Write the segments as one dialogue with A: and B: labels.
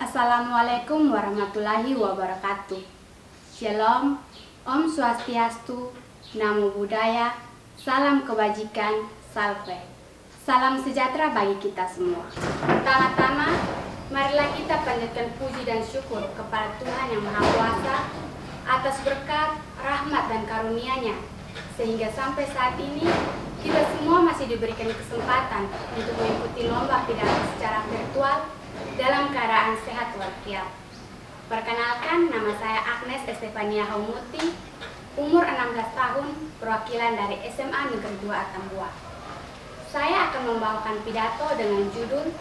A: Assalamualaikum warahmatullahi wabarakatuh. Shalom, Om Swastiastu, Namo Buddhaya, salam kebajikan, salve. Salam sejahtera bagi kita semua. Pertama-tama, marilah kita panjatkan puji dan syukur kepada Tuhan Yang Maha Kuasa atas berkat, rahmat dan karunia-Nya, sehingga sampai saat ini kita semua masih diberikan kesempatan untuk mengikuti lomba pidato secara virtual dalam keadaan sehat walafiat. Perkenalkan, nama saya Agnes Estefania Haumuti, umur 16 tahun, perwakilan dari SMA Negeri 2 Atambua. Saya akan membawakan pidato dengan judul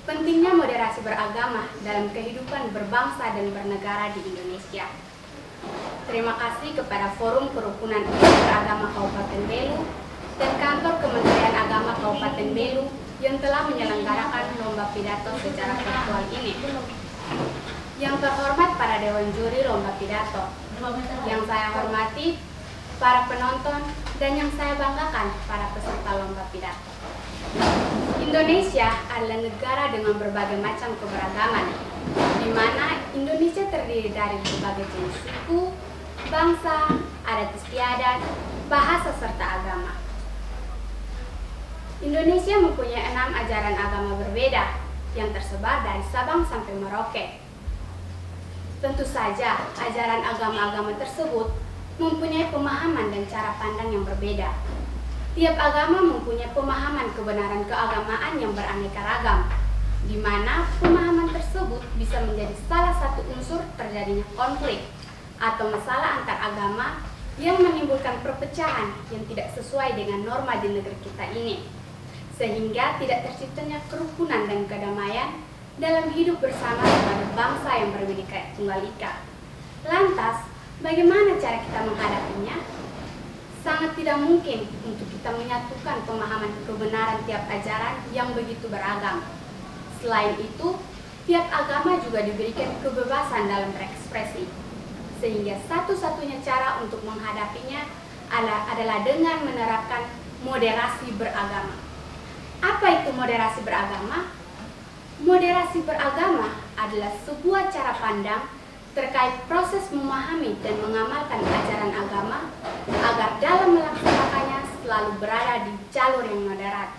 A: Pentingnya Moderasi Beragama dalam Kehidupan Berbangsa dan Bernegara di Indonesia. Terima kasih kepada Forum Kerukunan Umat Beragama Kabupaten Belu dan Kantor Kementerian Agama Kabupaten Belu yang telah menyelenggarakan lomba pidato secara virtual ini. Yang terhormat para Dewan Juri Lomba Pidato, yang saya hormati para penonton, dan yang saya banggakan para peserta lomba pidato. Indonesia adalah negara dengan berbagai macam keberagaman, di mana Indonesia terdiri dari berbagai jenis suku, bangsa, adat istiadat, bahasa serta agama. Indonesia mempunyai 6 ajaran agama berbeda yang tersebar dari Sabang sampai Merauke. Tentu saja, ajaran agama-agama tersebut mempunyai pemahaman dan cara pandang yang berbeda. Tiap agama mempunyai pemahaman kebenaran keagamaan yang beraneka ragam, di mana pemahaman tersebut bisa menjadi salah satu unsur terjadinya konflik atau masalah antar agama yang menimbulkan perpecahan yang tidak sesuai dengan norma di negeri kita ini, sehingga tidak terciptanya kerukunan dan kedamaian dalam hidup bersama sebagai bangsa yang berbhinneka tunggal ika. Lantas, bagaimana cara kita menghadapinya? Sangat tidak mungkin untuk kita menyatukan pemahaman kebenaran tiap ajaran yang begitu beragam. Selain itu, tiap agama juga diberikan kebebasan dalam berekspresi, sehingga satu-satunya cara untuk menghadapinya adalah dengan menerapkan moderasi beragama. Apa itu moderasi beragama? Moderasi beragama adalah sebuah cara pandang terkait proses memahami dan mengamalkan ajaran agama agar dalam melaksanakannya selalu berada di jalur yang moderat.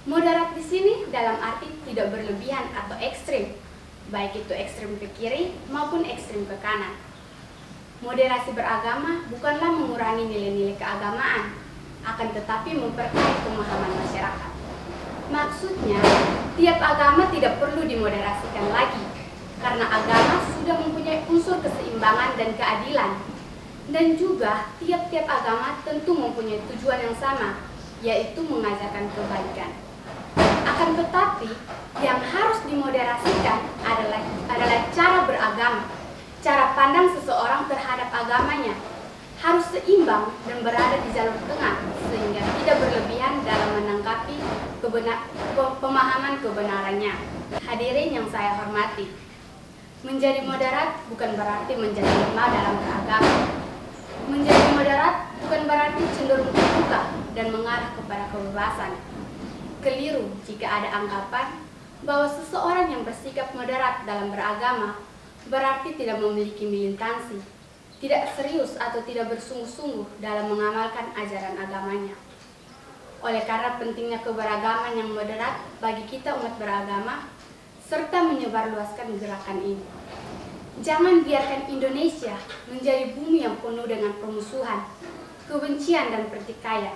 A: Moderat di sini dalam arti tidak berlebihan atau ekstrim, baik itu ekstrim ke kiri maupun ekstrim ke kanan. Moderasi beragama bukanlah mengurangi nilai-nilai keagamaan, akan tetapi memperkaya pemahaman masyarakat. Maksudnya, tiap agama tidak perlu dimoderasikan lagi, karena agama sudah mempunyai unsur keseimbangan dan keadilan. Dan juga, tiap-tiap agama tentu mempunyai tujuan yang sama, yaitu mengajarkan kebaikan. Akan tetapi, yang harus dimoderasikan adalah cara beragama, cara pandang seseorang terhadap agamanya, harus seimbang dan berada di jalur tengah, sehingga tidak berlebihan dalam menanggapi pemahaman kebenarannya. Hadirin yang saya hormati, menjadi moderat bukan berarti menjadi lemah dalam beragama. Menjadi moderat bukan berarti cenderung terbuka dan mengarah kepada kebebasan. Keliru jika ada anggapan bahwa seseorang yang bersikap moderat dalam beragama berarti tidak memiliki militansi, tidak serius atau tidak bersungguh-sungguh dalam mengamalkan ajaran agamanya. Oleh karena pentingnya keberagaman yang moderat bagi kita umat beragama, serta menyebarluaskan gerakan ini. Jangan biarkan Indonesia menjadi bumi yang penuh dengan permusuhan, kebencian dan pertikaian.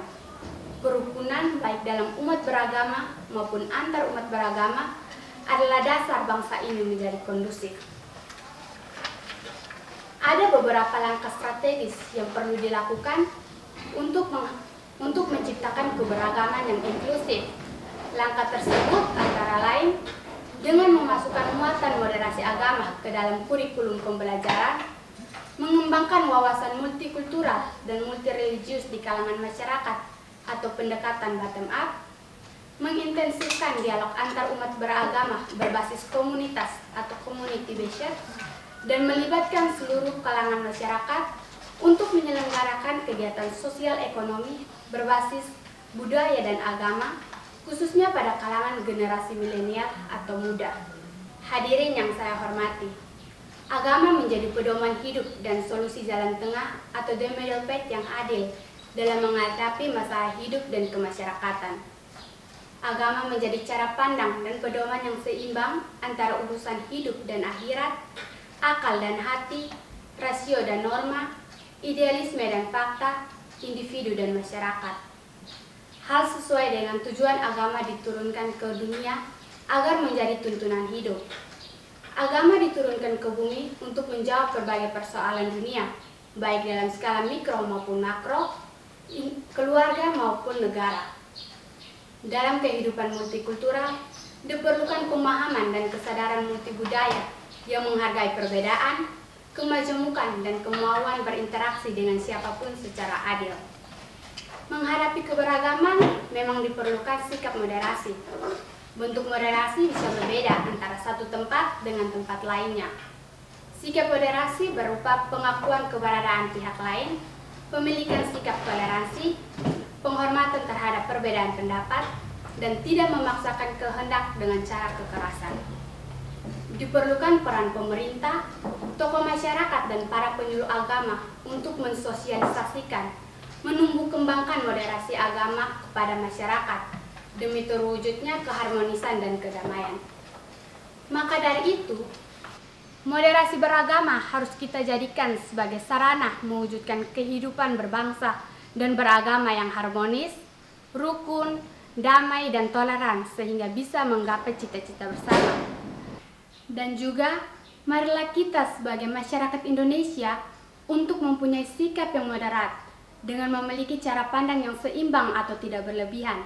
A: Kerukunan baik dalam umat beragama maupun antar umat beragama adalah dasar bangsa ini menjadi kondusif. Ada beberapa langkah strategis yang perlu dilakukan untuk menciptakan keberagaman yang inklusif. Langkah tersebut antara lain dengan memasukkan muatan moderasi agama ke dalam kurikulum pembelajaran, mengembangkan wawasan multikultural dan multireligius di kalangan masyarakat atau pendekatan bottom up, mengintensifkan dialog antar umat beragama berbasis komunitas atau community based, dan melibatkan seluruh kalangan masyarakat untuk menyelenggarakan kegiatan sosial ekonomi berbasis budaya dan agama, khususnya pada kalangan generasi milenial atau muda. Hadirin yang saya hormati, agama menjadi pedoman hidup dan solusi jalan tengah atau the middle path yang adil dalam menghadapi masalah hidup dan kemasyarakatan. Agama menjadi cara pandang dan pedoman yang seimbang antara urusan hidup dan akhirat, akal dan hati, rasio dan norma, idealisme dan fakta, individu dan masyarakat. Hal sesuai dengan tujuan agama diturunkan ke dunia agar menjadi tuntunan hidup. Agama diturunkan ke bumi untuk menjawab berbagai persoalan dunia, baik dalam skala mikro maupun makro, keluarga maupun negara. Dalam kehidupan multikultural, diperlukan pemahaman dan kesadaran multibudaya yang menghargai perbedaan, kemajemukan, dan kemauan berinteraksi dengan siapapun secara adil. Menghadapi keberagaman memang diperlukan sikap moderasi. Bentuk moderasi bisa berbeda antara satu tempat dengan tempat lainnya. Sikap moderasi berupa pengakuan keberadaan pihak lain, pemilikan sikap toleransi, penghormatan terhadap perbedaan pendapat, dan tidak memaksakan kehendak dengan cara kekerasan. Diperlukan peran pemerintah, tokoh masyarakat, dan para penyuluh agama untuk mensosialisasikan, menumbuh kembangkan moderasi agama kepada masyarakat, demi terwujudnya keharmonisan dan kedamaian. Maka dari itu, moderasi beragama harus kita jadikan sebagai sarana mewujudkan kehidupan berbangsa dan beragama yang harmonis, rukun, damai, dan toleran sehingga bisa menggapai cita-cita bersama. Dan juga, marilah kita sebagai masyarakat Indonesia untuk mempunyai sikap yang moderat dengan memiliki cara pandang yang seimbang atau tidak berlebihan,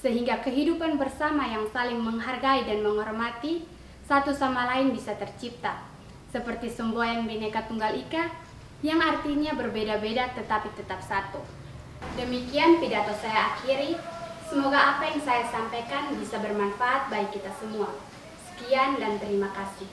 A: sehingga kehidupan bersama yang saling menghargai dan menghormati satu sama lain bisa tercipta, seperti semboyan Bhinneka Tunggal Ika yang artinya berbeda-beda tetapi tetap satu. Demikian pidato saya akhiri. Semoga apa yang saya sampaikan bisa bermanfaat bagi kita semua. Sekian dan terima kasih.